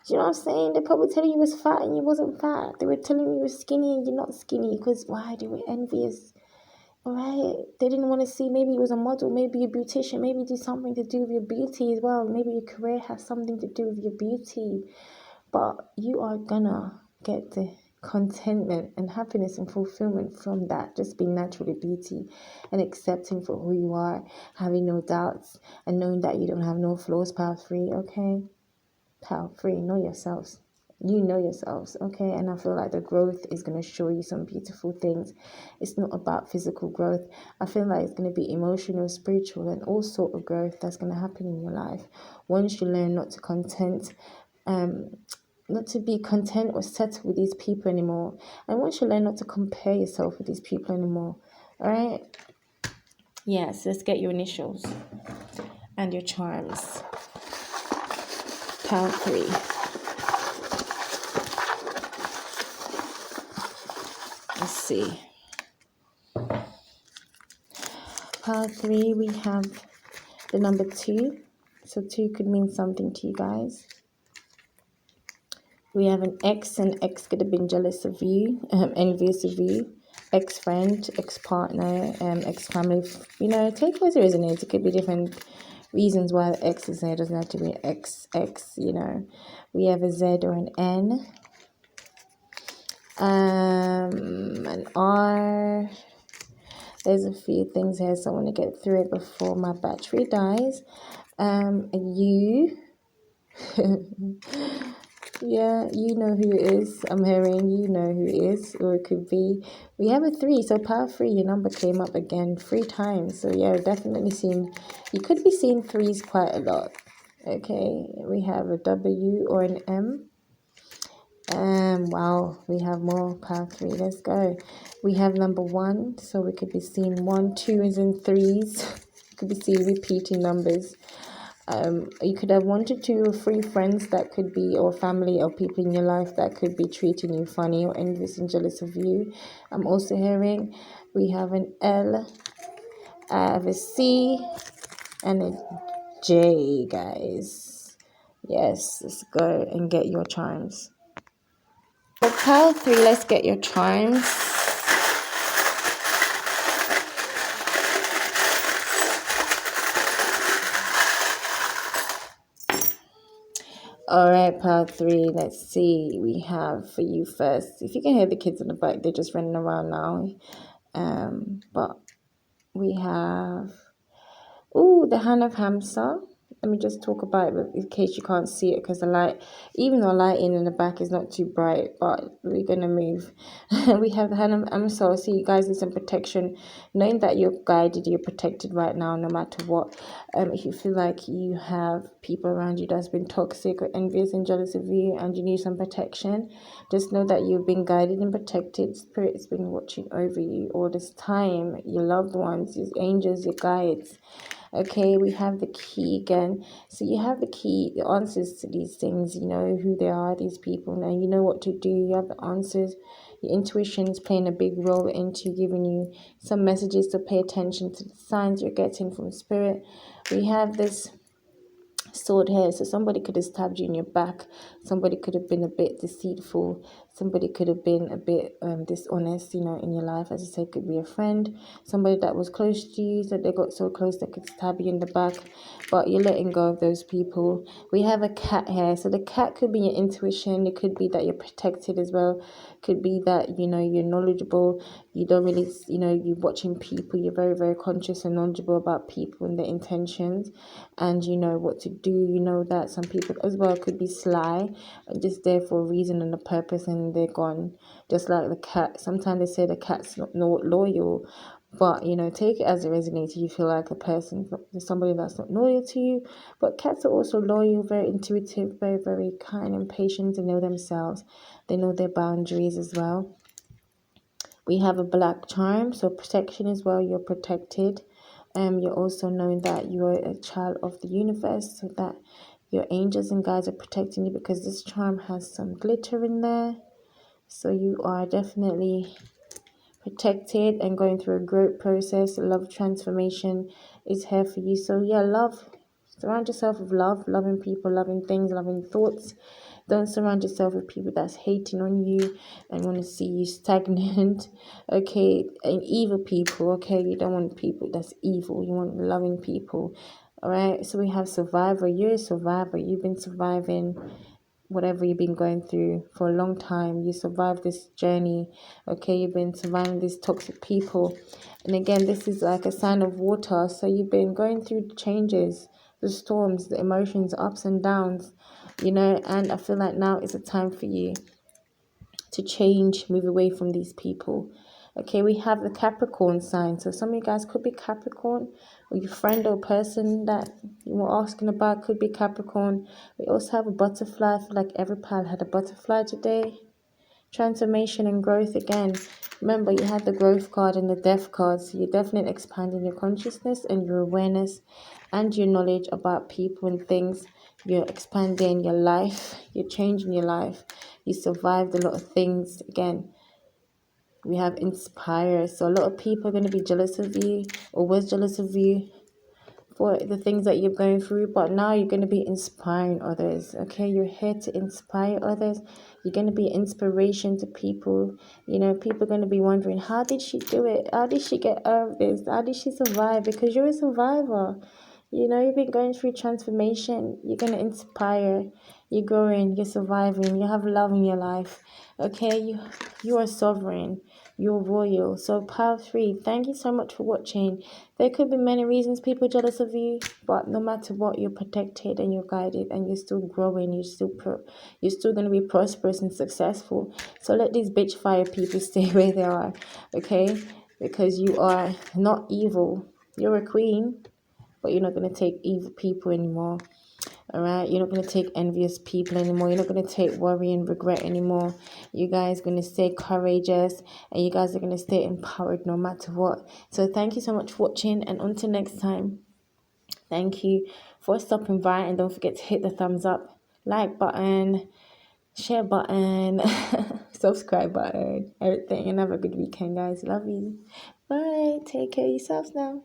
you know what I'm saying? They're probably telling you was fat and you wasn't fat. They were telling you you were skinny and you're not skinny, because why? They were envious. Alright, they didn't want to see, maybe you was a model, maybe a beautician, maybe do something to do with your beauty as well. Maybe your career has something to do with your beauty. But you are gonna get the contentment and happiness and fulfillment from that. Just being naturally beauty and accepting for who you are, having no doubts and knowing that you don't have no flaws. Power 3, okay? Power 3, know yourselves. You know yourselves, okay? And I feel like the growth is going to show you some beautiful things. It's not about physical growth. I feel like it's going to be emotional, spiritual, and all sort of growth that's going to happen in your life. Once you learn not to be content or settle with these people anymore, and once you learn not to compare yourself with these people anymore, all right? Yes, let's get your initials and your charms. Power 3. Let's see. Power 3, we have the number 2. So 2 could mean something to you guys. We have an ex, and ex could have been jealous of you, envious of you, ex-friend, ex-partner, ex-family. You know, take it as it resonates. It could be different reasons why the X is there. It doesn't have to be an X, you know. We have a Z or an N. An R. There's a few things here, so I want to get through it before my battery dies. A U. Yeah, you know who it is. I'm hearing you know who it is, or it could be. We have a 3, so power 3, your number came up again 3 times. So yeah, definitely seeing, you could be seeing 3s quite a lot. Okay, we have a W or an M. Wow, we have more power 3. Let's go. We have number 1, so we could be seeing 1, 2 is in 3s. Could be seeing repeating numbers. You could have 1 to 2 or 3 friends that could be, or family or people in your life that could be treating you funny or envious and jealous of you. I'm also hearing we have an L, I have a C, and a J, guys. Yes, let's go and get your chimes. For pile 3, let's get your chimes. All right, part 3. Let's see. We have for you first. If you can hear the kids in the back, they're just running around now. But we have the hand of Hamsa. Let me just talk about it in case you can't see it, because the light, even though lighting in the back is not too bright, but we're gonna move. We have the hand of Hamsa. So you guys need some protection, knowing that you're guided, you're protected right now, no matter what. If you feel like you have people around you that's been toxic or envious and jealous of you, and you need some protection, just know that you've been guided and protected. Spirit's been watching over you all this time. Your loved ones, your angels, your guides. Okay, we have the key again. So you have the key, the answers to these things. You know who they are, these people. Now you know what to do. You have the answers. Your intuition is playing a big role into giving you some messages to pay attention to the signs you're getting from spirit. We have this sword here, so somebody could have stabbed you in your back, somebody could have been a bit deceitful, somebody could have been a bit dishonest, in your life. As I said, could be a friend, somebody that was close to you, that they got so close they could stab you in the back, but you're letting go of those people. We have a cat here, so the cat could be your intuition. It could be that you're protected as well, could be that you're knowledgeable. You don't really, you're watching people, you're very, very conscious and knowledgeable about people and their intentions, and you know what to do. You know that some people as well could be sly, just there for a reason and a purpose, and they're gone. Just like the cat, sometimes they say the cat's not loyal, but take it as it resonates. You feel like a person, somebody that's not loyal to you, but cats are also loyal, very intuitive, very, very kind and patient. They know themselves, they know their boundaries as well. We have a black charm, so protection as well. You're protected. You're also knowing that you are a child of the universe, so that your angels and guides are protecting you, because this charm has some glitter in there. So you are definitely protected and going through a growth process. Love transformation is here for you. So yeah, love. Surround yourself with love, loving people, loving things, loving thoughts. Don't surround yourself with people that's hating on you and want to see you stagnant. Okay, and evil people. Okay, you don't want people that's evil. You want loving people. All right. So we have survivor. You're a survivor. You've been surviving whatever you've been going through for a long time. You survived this journey. Okay, you've been surviving these toxic people, and again, this is like a sign of water. So you've been going through the changes, the storms, the emotions, ups and downs, and I feel like now is a time for you to change, move away from these people. Okay, we have the Capricorn sign. So some of you guys could be Capricorn, or your friend or person that you were asking about could be Capricorn. We also have a butterfly. I feel like every pile had a butterfly today. Transformation and growth again. Remember, you had the growth card and the death card. So you're definitely expanding your consciousness and your awareness and your knowledge about people and things. You're expanding your life. You're changing your life. You survived a lot of things. Again, we have inspire. So a lot of people are going to be jealous of you, or was jealous of you, for the things that you're going through, but now you're going to be inspiring others. Okay, you're here to inspire others. You're going to be inspiration to people. People are going to be wondering, how did she do it? How did she get out of this? How did she survive? Because you're a survivor. You've been going through transformation. You're going to inspire. You're growing, you're surviving, you have love in your life. Okay, you are sovereign, you're royal. So power 3, thank you so much for watching. There could be many reasons people are jealous of you, but no matter what, you're protected and you're guided and you're still growing. You're still going to be prosperous and successful. So let these bitch fire people stay where they are, okay? Because you are not evil. You're a queen, but you're not going to take evil people anymore. All right, you're not going to take envious people anymore. You're not going to take worry and regret anymore. You guys are going to stay courageous, and you guys are going to stay empowered no matter what. So thank you so much for watching, and until next time, thank you for stopping by, and don't forget to hit the thumbs up, like button, share button, subscribe button, everything, and have a good weekend, guys. Love you. Bye. Take care of yourselves now.